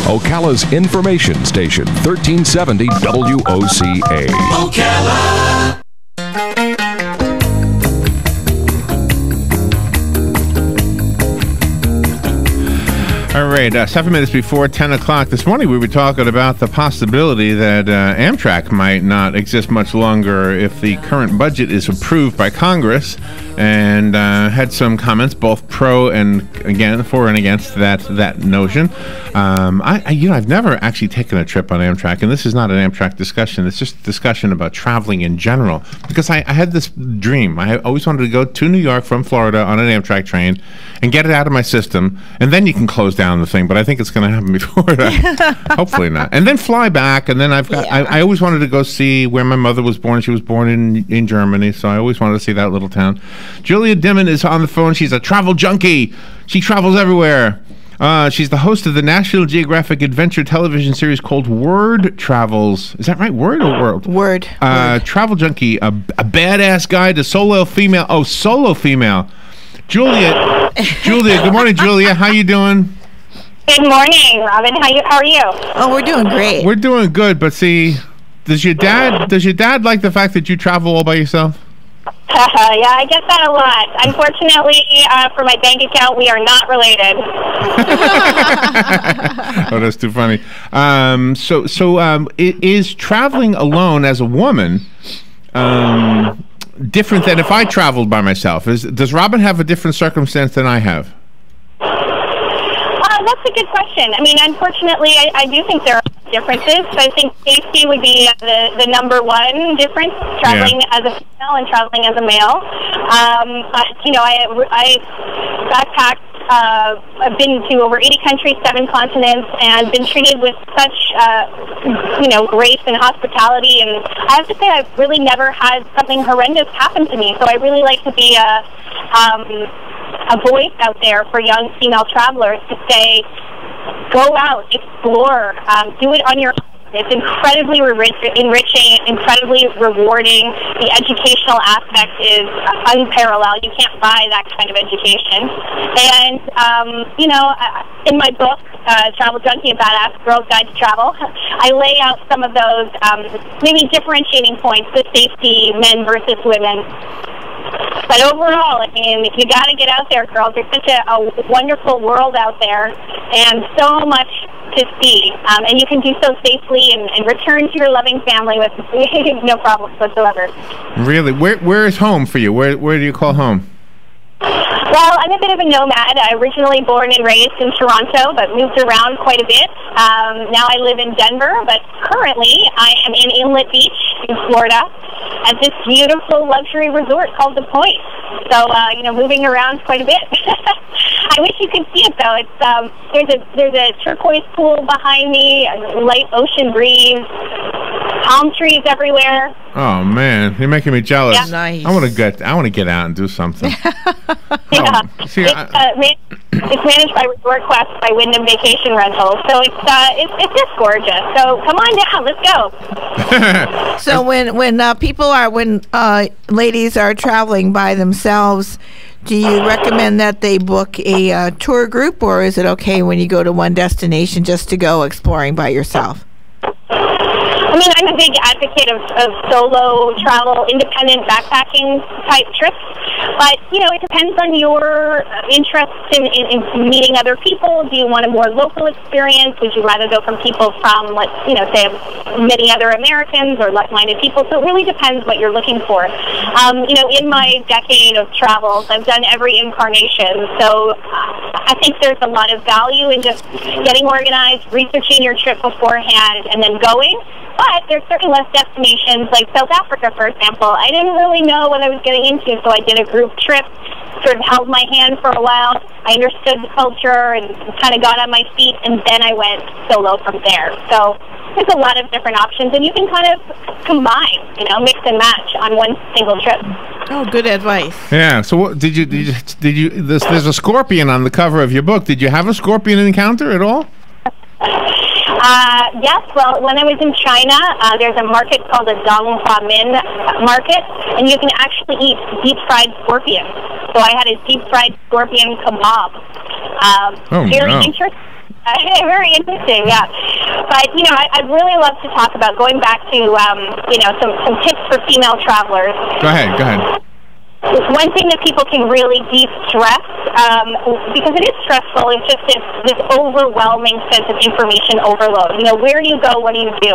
Ocala's information station, 1370 WOCA. Ocala. All right, 7 minutes before 10 o'clock this morning, we were talking about the possibility that Amtrak might not exist much longer if the current budget is approved by Congress, and had some comments, both pro and for and against that notion. I've never actually taken a trip on Amtrak, and this is not an Amtrak discussion. It's just a discussion about traveling in general, because I had this dream. I always wanted to go to New York from Florida on an Amtrak train and get it out of my system, and then you can close down the thing, but I think it's going to happen before that. Hopefully not. And then fly back, and then I always wanted to go see where my mother was born. She was born in Germany, so I always wanted to see that little town. Julia Dimon is on the phone. She's a travel junkie. She travels everywhere. She's the host of the National Geographic adventure television series called Word Travels. Is that right? Word or World? Word. Travel junkie, a badass guide, a solo female. Oh, solo female. Julia, good morning, Julia. How you doing? Good morning, Robin. How are you? Oh, we're doing great. We're doing good, but see, does your dad like the fact that you travel all by yourself? Yeah, I get that a lot. Unfortunately, for my bank account, we are not related. Oh, that's too funny. Is traveling alone as a woman different than if I traveled by myself? Does Robin have a different circumstance than I have? That's a good question. I mean, unfortunately, I do think there are differences. I think safety would be the number one difference, traveling as a female and traveling as a male. I backpacked. I've been to over 80 countries, 7 continents, and been treated with such, grace and hospitality. And I have to say, I've really never had something horrendous happen to me. So I really like to be a voice out there for young female travelers to say, go out, explore, do it on your own. It's incredibly enriching, incredibly rewarding. The educational aspect is unparalleled. You can't buy that kind of education. And, in my book, Travel Junkie, A Badass Girl's Guide to Travel, I lay out some of those maybe differentiating points, the safety, men versus women. But overall, I mean, you got to get out there, girls. There's such a wonderful world out there, and so much to see. And you can do so safely and return to your loving family with no problems whatsoever. Really? Where is home for you? Where do you call home? Well, I'm a bit of a nomad. I originally born and raised in Toronto, but moved around quite a bit. Now I live in Denver, but currently I am in Inlet Beach in Florida at this beautiful luxury resort called The Point. So, moving around quite a bit. I wish you could see it, though. It's there's a turquoise pool behind me, a light ocean breeze, palm trees everywhere. Oh man, you're making me jealous. Yeah. Nice. I want to get out and do something. Yeah. It's managed by Resort Quest by Wyndham Vacation Rentals, so it's just gorgeous. So come on down, let's go. So when ladies are traveling by themselves, do you recommend that they book a tour group, or is it okay when you go to one destination just to go exploring by yourself? I mean, I'm a big advocate of solo travel, independent backpacking type trips. But, it depends on your interest in meeting other people. Do you want a more local experience? Would you rather go from people from, say many other Americans or like-minded people? So it really depends what you're looking for. In my decade of travels, I've done every incarnation. So I think there's a lot of value in just getting organized, researching your trip beforehand, and then going. But there's certain less destinations, like South Africa, for example. I didn't really know what I was getting into, so I did a group trip, sort of held my hand for a while. I understood the culture and kind of got on my feet, and then I went solo from there. So there's a lot of different options, and you can kind of combine, mix and match on one single trip. Oh, good advice. Yeah. So what did you? There's a scorpion on the cover of your book. Did you have a scorpion encounter at all? Yes, well, when I was in China, there's a market called the Donghuamin market, and you can actually eat deep-fried scorpion. So I had a deep-fried scorpion kebab. Very interesting. Very interesting, yeah. But, you know, I'd really love to talk about going back to, you know, some tips for female travelers. Go ahead. One thing that people can really de-stress, because it is stressful, is just this overwhelming sense of information overload. You know, where do you go? What do you do?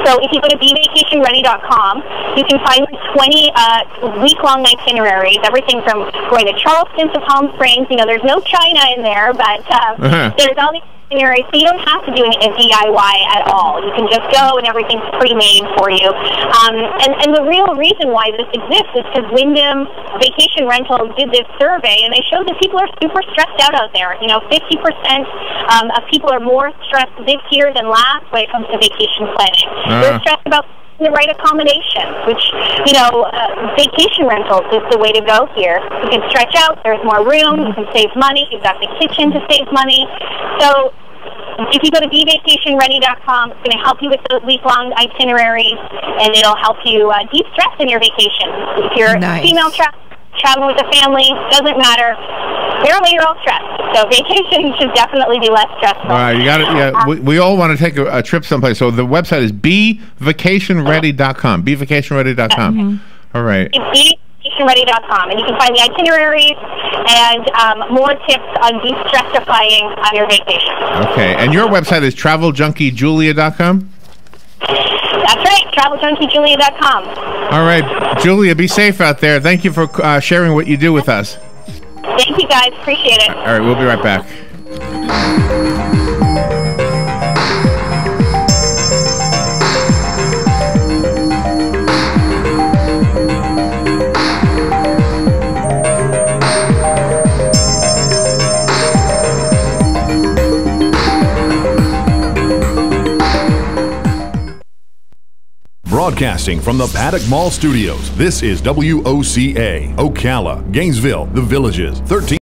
So if you go to bevacationready.com, you can find 20 week-long itineraries, everything from going to Charleston to Palm Springs. You know, there's no China in there, but there's all these itineraries, so you don't have to do a DIY at all. You can just go and everything's pre-made for you. And the real reason why this exists is because Wyndham Vacation Rental did this survey, and they showed that people are super stressed out there. You know, 50% of people are more stressed this year than last when it comes to vacation planning. They're stressed about the right accommodations, which, you know, vacation rentals is the way to go here. You can stretch out, there's more room, you can save money, you've got the kitchen to save money. So if you go to bevacationready.com, it's going to help you with those week-long itineraries, and it'll help you de-stress in your vacation. If you're a female traveling with a family, doesn't matter. Apparently you're all stressed, so vacation should definitely be less stressful. All right, you got it. Yeah, we all want to take a trip someplace. So the website is bevacationready.com. Bevacationready.com. All right. Bevacationready.com, and you can find the itineraries and more tips on de-stressifying on your vacation. Okay, and your website is traveljunkie.julia.com? That's right, traveljunkie.julia.com. All right, Julia, be safe out there. Thank you for sharing what you do with us. Thank you, guys. Appreciate it. All right, we'll be right back. Broadcasting from the Paddock Mall Studios, this is WOCA, Ocala, Gainesville, The Villages, 13.